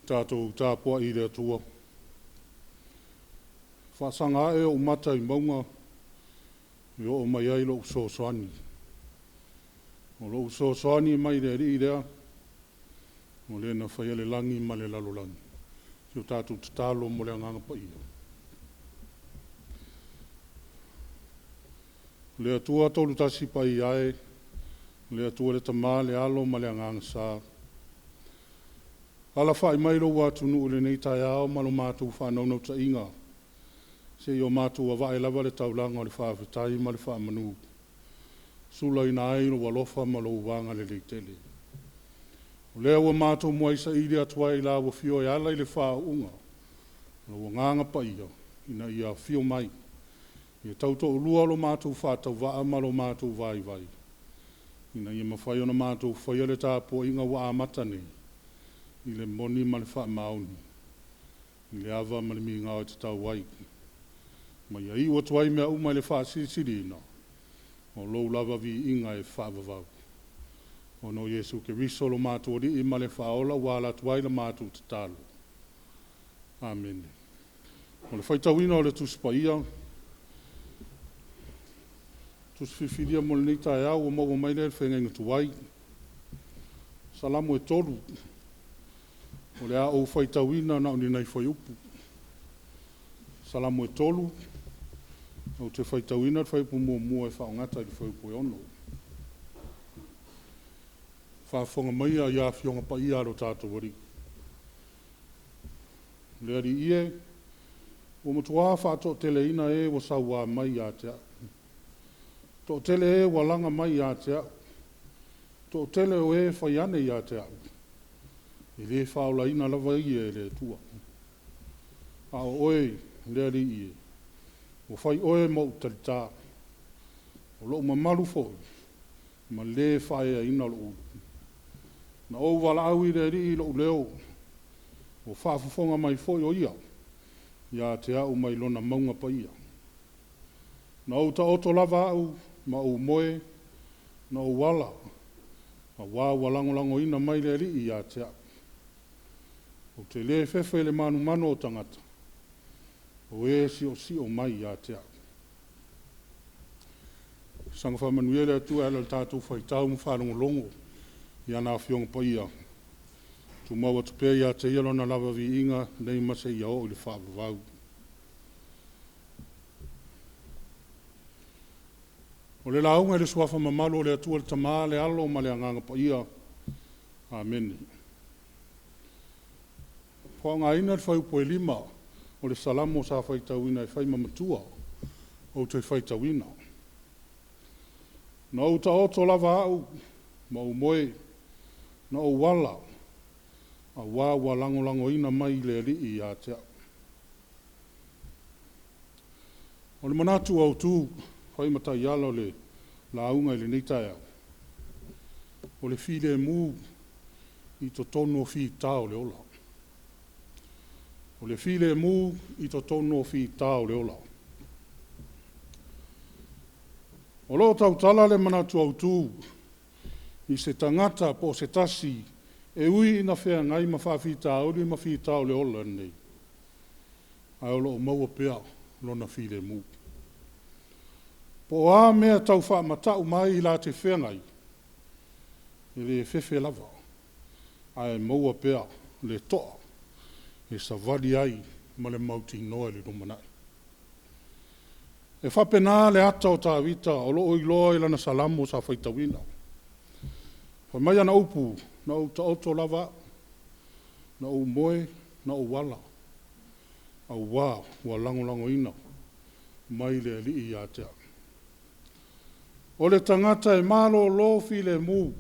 Tātou Tapuaiga tua. Whasanga e o mata I maunga I o mai ai lo usosoani. O lo usosoani mai re ri rea. O le na whaiale langi ma le lalo langi. Tio tātou tatalo mo le anganga pa ia. Le atua tolu tasi pa iae. Le atua le tamā le alo ma le anganga saa. Ala whai mai lo watu nuu le nei Taeao malo mātou whanau nau ta inga. Se o mātou a wae lava le taulanga o le whaafetai ma le whaamanu. Sula ina ai lo walofa ma lo wanga le leitele. O lea ua mātou mua isa ili atua I la wa fio e ala I le whaunga. Lo nganga pa ia, ina ia fio mai. Ia tauto ulua lo mātou whātau waa ma lo mātou vai vai. Ina ia mawhai ona mātou whai le tāpua inga wa amata nei. I le moni ma le whaamaoni. I le awa ma le minga o te tau wai. Ma ia iwa tuai mea umai le whaasirisiri ina. O lou lava vi inga e whaavavau. O no Yesu ke riso lo mātua ri I ma le whaola wala tuai le mātua te talo. Amen. O le whaitawina o le tuspa ia. Tusfifiria mo le nei Taeao o maua mai le whengenga tuai. Salamu e tolu. O le a o whaitawina na ni nei whaiupu. Salamu e tolu. O te whaitawina whaipu mua e whaongata I whaiupu e ono. Whaafonga mai a ia fionga pa ia aro tātou wari. Le ari ie, o mutua whaato tele ina e wa sawa mai a te. To tele e wa langa mai a te. To tele o e whaiane i a te. I le whaola ina lava I e le tua. A o oe, le ari ie. O whai oe mau tarita. O lo mamalu fo. Ma le whaia ina lo. Na o wala au I le ari I lo leo. O whaafufonga mai fo o ia. Ia te au mai lona maunga pa ia. Na o ta oto lava au, ma o moe, na o wala. Ma wā walangolango ina mai le ari ia te au. O te le fefe le manu mano o tangata. O e si o mai ia te au. Sanga whamanuele atu ala tātou whaitau mwhanongo longo. Ia nā fionga pa ia. Tu maua tupea ia te ialo na lava vi inga nei mase ia o I le whaavavau. O le launga le suafa mamalo le atua le tamā le alo ma le anganga pa ia. Amen. Wha ngā ina le whaiupo e lima o le salamo sa whaitawina e whaimamatua o te whaitawina. Na o ta oto lava au, ma o moe, na o wala, a wā lango ina mai le ri I a te. O le manatu au tū, whaimata I ala le launga I le neitaea. O le file mū I to tono fi tau le ola. O le file mū I to tono fi tau le ola. O lo tau tala le manatu au tū, I se tangata po se tasi, e ui ina whea ngai ma whawhita auri ma whita o le ola nei. Ai o lo maua pea, lona file mū. Po a mea tau wha matau mai I la te whea ngai, I le whewhe lava. Ai maua pea, le toa, e sa wali ai ma le mauti noa le rumanai. E whapena le ata o tā vita, o lo iloa I lana salamo sa whaitawina. Wha mai ana upu, na o ta oto lava, na o moe, na o wala. Au wā, wa lango ina, mai le li I a tea. O le tangata e malo lo fi le mū,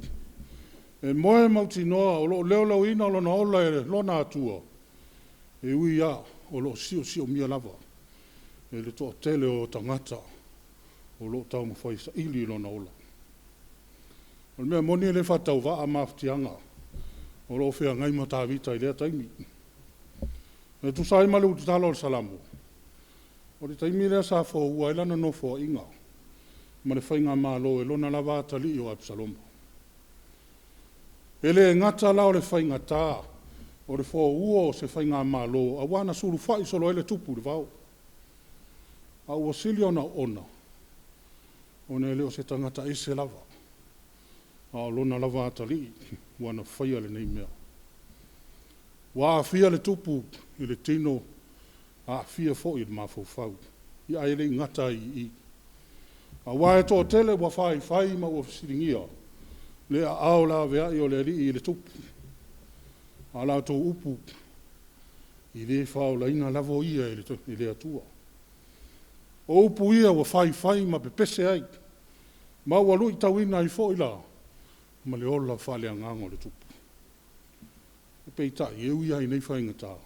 E moe mauti noa o lo leo lau ina o lona ola e lona atua. E ui a o lo sio mia lava. E le toa tele o tangata o lo tau mawhai sa ili lona ola. O mea moni le whatau wa a maftianga o lo whea ngai mata vita i lea taimi. E tu sai malu tu talo o salamu. O le taimi lea sa fo ua ilana no fo inga. Ma le whainga malo e lona lava atali o Absalomba. E le ngata lao le whainga tā o le fo ua o se whainga malo a wana suru whai solo ele tupu le vau. A ua sili ona ona. O ne leo se tangata ese lava. A o lona lava atali wana whaia le nei mea. Wa a fia le tupu i le tino a fia fo i le mafau. I a ele ngata i. A wa e to tele wa fai ma ua siringia. Le a ao la vea i o le li i le tupu. A la to upu. I le whao la ina lavo ia i le atua. O upu ia wa fai ma pepese ai. Ma ua lui tawina i fo i la. Ma le ola whale angango le tupu. E peita i ui ai nei whainga tā.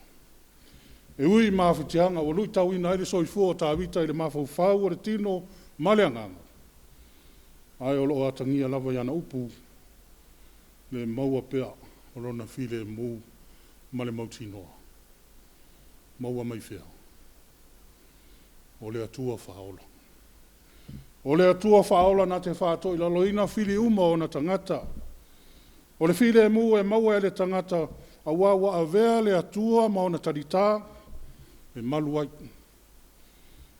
E ui mawhitianga ua lui tawina i le soifua o tā vita i le mawhau o le tino ma le anganga. Ai o loo atangia lava yana upu. Le maua pea o lona file mou ma le mautinoa. Maua mai fea. O le atua whaola. O le atua whaola na te whātoi la loina fili uma o na tangata. O le file mou e maua e le tangata a wawa a vea le atua ma o na tarita e MALUA.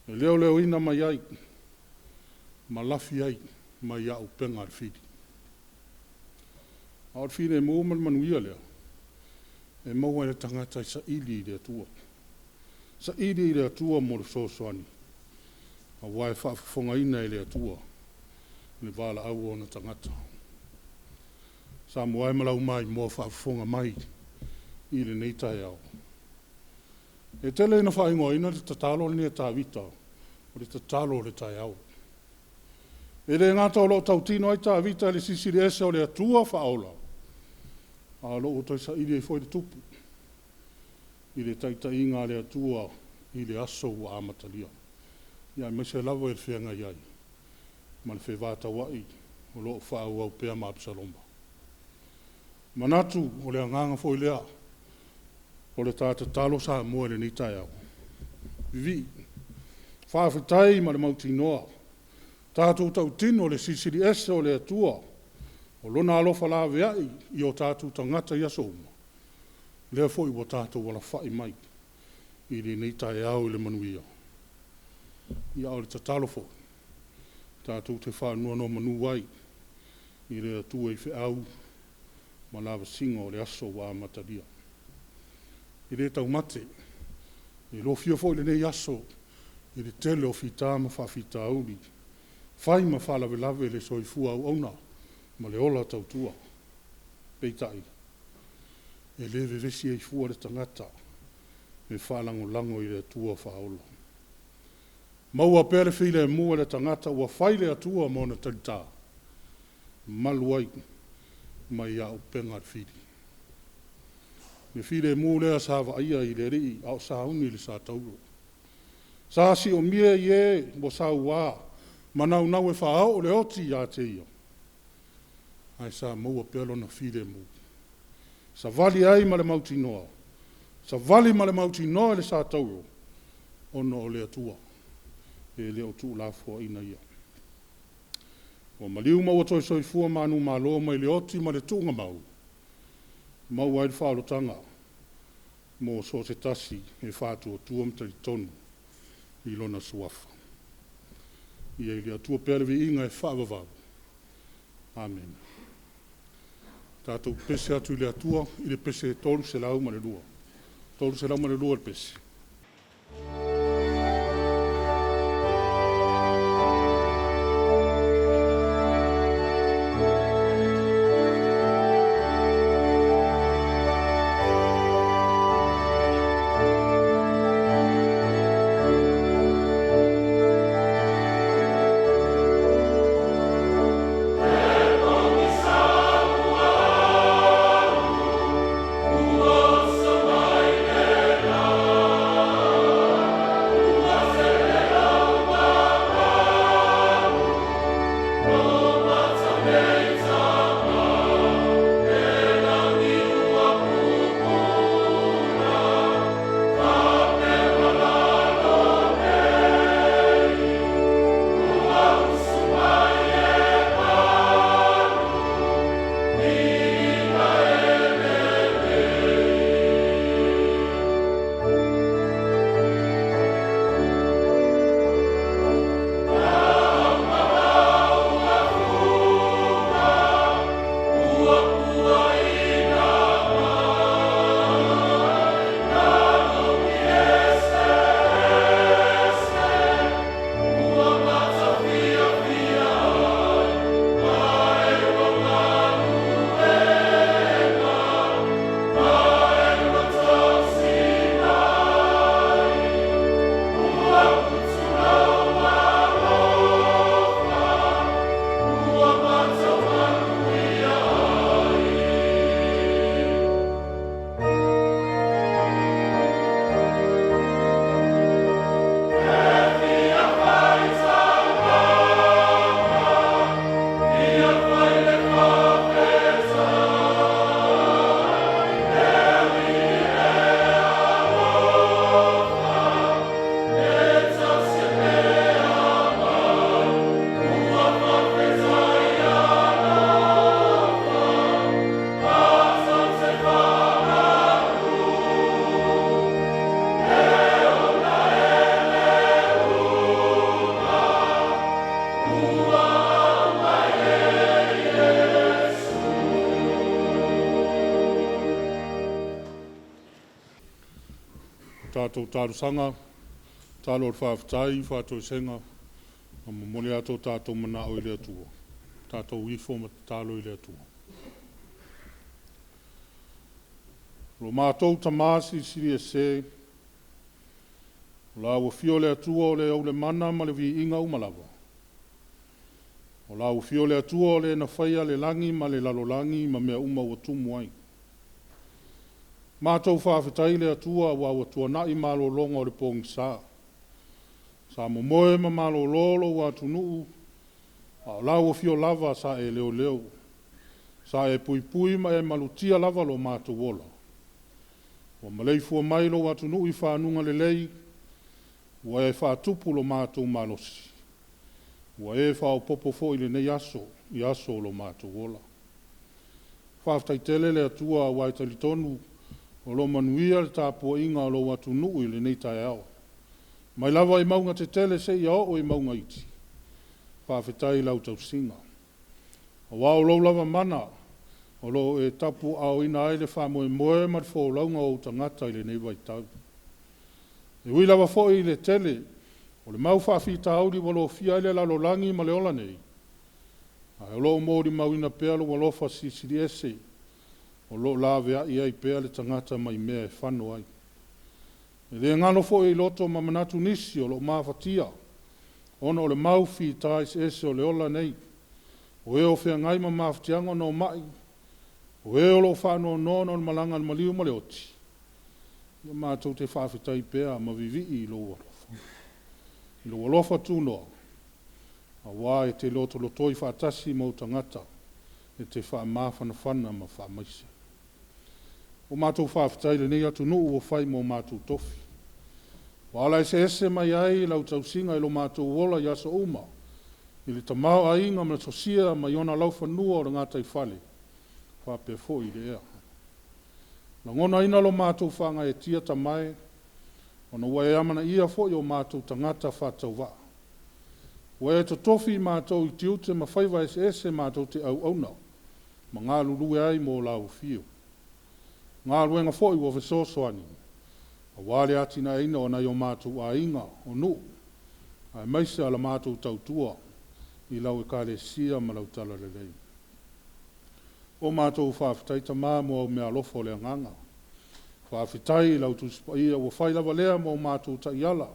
E leo ina mai ai. Ma lafi ai mai au penga al fili. Au file mou man manuia lea. E maua e le tangata i sa ili le atua. Sa ili le atua mo le sosoani. A wae whaafonga ina e le atua. Le wala au o na tangata. Sa moai malau mai mo whaafonga mai i le nei Taeao. E tele ina whaingoa ina le tatalo le ta vita. O le tatalo le Taeao. E le ngata o lo tautino ai ta vita le sisiri ese o le atua whaola. A lo o toi sa ili e foi le tupu. I le taita inga le atua i le aso wa amatalia. Ia me se lavo e whianga iai. Ma le whewata wai o lo whaau au pea ma Absalomba. Manatu o le anganga foi lea. O le tata talo sa mua le ni Taeao. Vi. Whaafitai ma le mautinoa. Tātou tau tino le sisiri ese o le atua. O lona alofa la veai i o tātou tangata i aso uma. Lea foi wa tātou wala whai mai. I le ni Taeao i le manuia. Ia o le tatalo fo. Tātou te whanua no manu wai. I le atua i FAIAOGA. Ma lava singa o le aso wa mataria. I le tau mate. I lo fia fo i le nei aso. I le tele o fita ma whawhita auli. Whai ma whalawe lave le soifua au auna. Ma le ola tautua. Peitai. E lewe vesi e fua le tangata. E whalango lango i le atua whaola. Maua pere while e mua le tangata ua whaile atua mo na tarita. MALUA mai au penga whiri. Me while e mua lea sa vaia i le rii au sa uni le sa tauro. Sa si o mie ie mo sa ua manau nau e whaao le oti ia te ia. Ai sa maua pelo na while e mua. Sa vali ai ma le mauti noa. Sa vali ma le mauti noa le sa tauro. Ono o le atua. E leo tu la fo ina ia. O maliu mau toi soifua manu malo mai le oti ma le tunga mau. Mau ai whaalo tanga. Mo so se tasi e whātua tuam tari tonu. I lona suafa. I e lea tua perevi inga e whaavavau. Amen. Tātou pese atu i lea tua i le pese tolu se lau ma le lua. Tolu se lau ma le lua le pese. Samoa. tātou tārusanga, tālo le whaafetai, whātou senga, a mamole ato tātou mana o i lea tua. Tātou wifo ma tālo i lea tua. Lo mātou tamasi siri e se, la ua fio lea tua o le au le mana ma le vi inga umalawa. O la ua fio lea tua o le na whaia le langi ma le lalolangi ma mea uma ua tumu ai. Mātou whaafetai lea tua wa ua tua nai malo longa o le pongi sā. Sa momoe ma malo lolo wa tunuu, a la ua fio lava sa e leo leo. Sa e pui pui ma e malutia lava lo mātou wola. Wa malei fua mailo wa tunuu i whanunga le lei, wa e whaatupu lo mātou malosi. Wa e whao popo fo i le nei aso, i aso lo mātou wola. Whaafetai tele lea tua wa e talitonu, o lo manuia le Tapuaiga o lo watu nui le nei Taeao. Mai lava i maunga te tele se ia o i maunga iti. Whaafetai lau tausinga. O wao lo lava mana, o lo e tapu au ina ai le whamoe moe mat fo launga o tangata i le nei waitau. E hui lava fo i le tele, o le mau whaafita auri walo fia ile lalo langi ma le ola nei. Ai o lo mōri mauina pea lo walofa sisiri ese, o lo lawea i ai pea le tangata mai mea e whano ai. E le ngano fo i loto ma manatu nisi o lo mawhatia, ono o le mau fi tais ese o le ola nei, o e o whea ngai ma mawhatianga no mai, o e o lo whano nono o malanga al maliu ma le oti. Ia mātou te whawhitai pea ma vivi i lo walofa. I lo walofa tūnoa, a wā e te loto lotoi whaatasi mo tangata, e te wha mawhana whana ma wha maise. O mātou whawhitai le nei atu nuu o whai mo mātou tofi. Wala e se ese mai ai lau tausinga i lo mātou wola i asa uma, i le tamau a inga ma tosia ma iona lau whanua o ngātai whale, whape fo i le ea. Na ngona ina lo mātou whanga e tia tamai, ona ua e amana ia fo i o mātou tangata whātau waa. Ua e to tofi mātou i tiute ma whaiva ese mātou te au auna, ma ngā lulu ai mō lau fio. Ngā ruenga fo i wa fesosoani, a wale atina ina o nei o mātou a inga o nu, a maise ala mātou tautua, i lau e kāle sia ma lau tala le lei. O mātou whawhitai ta mā mo mea lofo le nganga. Whawhitai lau tuspa ia ua whai lava lea mo mātou ta iala,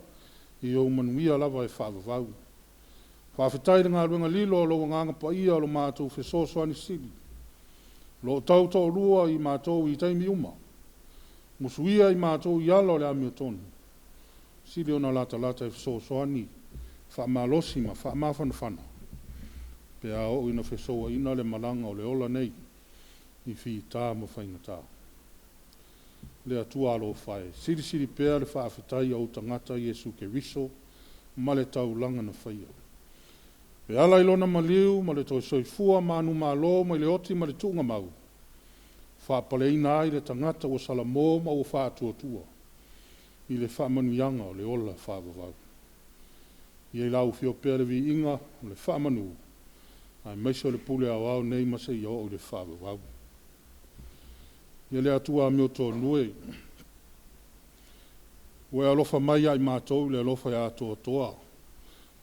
i o manuia lava e whawavau. Whawhitai ngā ruenga lilo lo nganga pa ia lo mātou fesosoani sili. Lo tau tau rua i mātou i taimi uma. Musuia i mātou i ala o le amiotonu. Sili ona lata e fesosoani, whaamalosi ma whaamawhanawhana. Pea o ina fesoa ina le malanga o le ola nei, i whi tā ma whaingata. Le atua alo whae, siri pea le whaafetai au tangata Iesu ke riso, ma le tau langa na whaia. Pe ala ilona maliu, ma le toi soifua, ma anu malo, ma le oti, ma le tunga mau. Whaapale ina ai le tangata o salamo, ma o whaatua. I le whaamanuianga o le ola whaavavau. I e lau fio pere vi inga, o le whaamanu. Ai maise o le pule au nei mase i o le whaavavau. I le atua mioto nue. Ue alofa mai ai mātou, le alofa e atoa toa.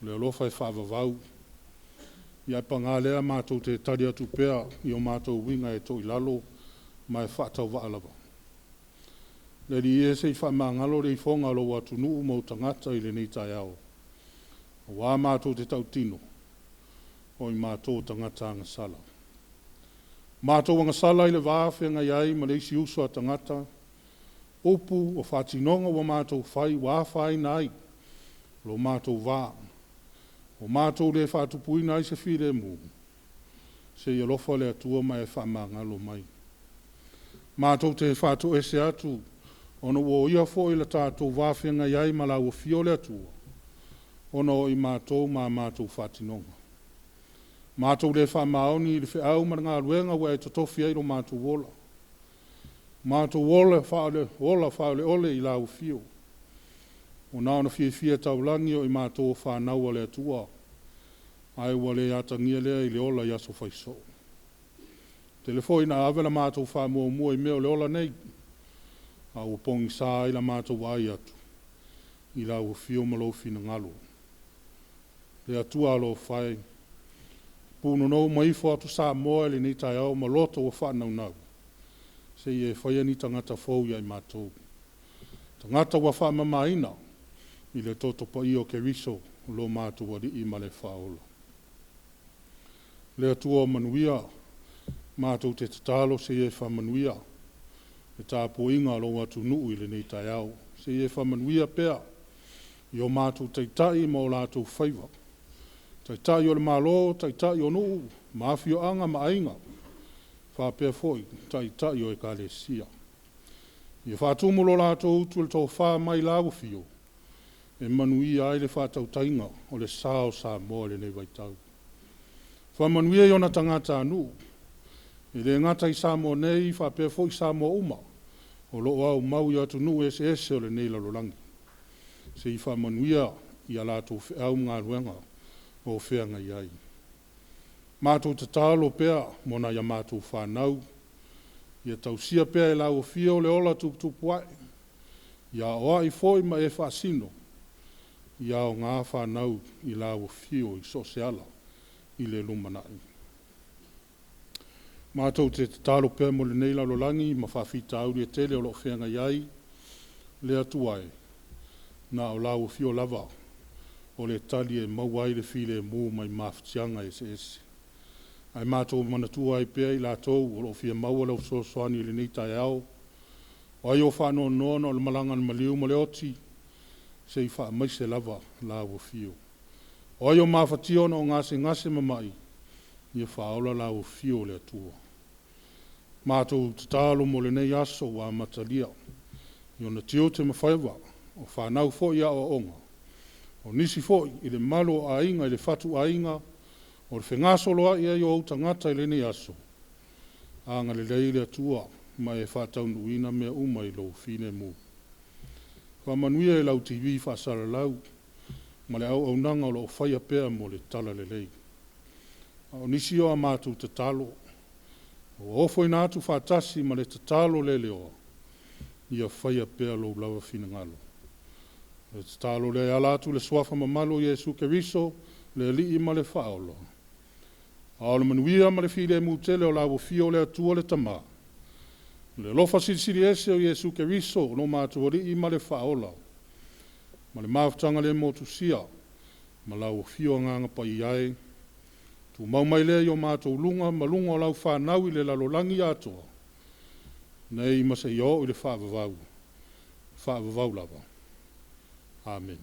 Le alofa e whaavavau. Ia panga lea mātou te tari atu pea i o mātou winga e toi lalo ma e whaatau waalava. Le li e se i whamangalo le i whonga lo watu nuu mo tangata i le nei Taeao. Wā mātou te tautino o i mātou tangata anga sala. Mātou anga sala i le wāwhenga iai ma le isi uso a tangata. Opu o whatinonga wa mātou whai wāwhai nai lo mātou wā. O mātou le whātupuina i se whire mu, se i alofa le atua mai e whamangalo mai. Mātou te whātu ese atu, ono o ia fo i la tātou wāwhenga iai ma lau o fio le atua, ono i mātou ma mātou whātinonga. Mātou le whamaoni i le whiau ma ngā ruenga wa e totofi eiro mātou wola. Mātou wola whaole ole i lau fio. O nāna fia taulangi o i mātou whānau le atua, ai wale atangia lea i le ola i aso whaiso. Telefoi na awela mātou whāmua mua i meo le ola nei, a o pongi sā i la mātou wai atu. i lau fio malo fina ngalo. Le atua alo fai, puno no maifo atu Samoa le ni Taeao maloto wa whanau nau. Se e whaia ni tangata fau ia i mātou. Tangata wa whamamaina i le toto pa i o ke riso lo mātou wadi i male whaola. Le atua o manuia, mātou te tatalo se e whamanuia, e Tapuaiga lo atu nuu i le ni Taeao. Se e whamanuia pea, i o mātou teitai ma o lātou whaiva. Taitai o le malo, taitai o nuu, mafio anga maainga. Whapea foi, taitai o e KOLISI. I e whātumulo lātou utu le tau wha mai lau fio. E manuia ai le whātau tainga o le sao Samoa le nei waitau. Whamanuia i ona tangata anu. I le ngata i Samoa nei, whapea foi Samoa uma. O loo au mau i atu nu ese o le nei lalolangi. Se i whamanuia i a lātou au ngā ruenga o whianga i ai. Mātou te tālo pea mona ia mātou whanau. Ia tausia pea e lau fio le ola tupuai. Ia oa i foi ma e whaasino. Ia o ngā whanau i lau fio i sosiala i le lumanai. Mātou te tālo pea mo le nei lalolangi ma whawhita auri e tele o lo whianga i ai. Le atuai na o lau fio lava. O le tali e mauai le file mō mai mawhitianga ese. Ai mātou manatua ai pea i lātou o lo fia maua lau sosoani le nei Taeao. O ai o whanau nona o le malangan maliu ma le oti, se i wha maise lava la o fio. O ai o mawhationa o ngase mamai, i e whaola la o fio le atua. Mātou tatalo mo le nei aso wa matalia, i o na tio te mawhaiwa, o whanau fo ia o onga. O nisi foi i le malo a inga, i le fatu a inga, o le whengaso loa i o tangata i le ni aso. Anga le leile atua, ma e whatau nuina mea uma i lo fine mu. Whamanuia e lau TV whasara lau, ma le au nanga o lo whaia pea mo le tala le lei. O nisi o a mātou te talo, o ofo i nātu whatasi ma le te talo le leo, i a whaia pea lo lawa fina ngalo. Le talo le alatu le swafa mamalo Jesu Keriso le li ma le faolo. A le manuia ma le file mutele o lawo fio le atua le tama. Le lofa sili ese o Jesu Keriso no mātua li ma le faola. Ma le maftanga le motusia ma lawo fio nganga pa iai. Tu mau mai le yo mātua lunga malunga o lau whanau i le lalolangi atua. Nei ma se yo i le whaavavau. Whaavavau lava. Amen.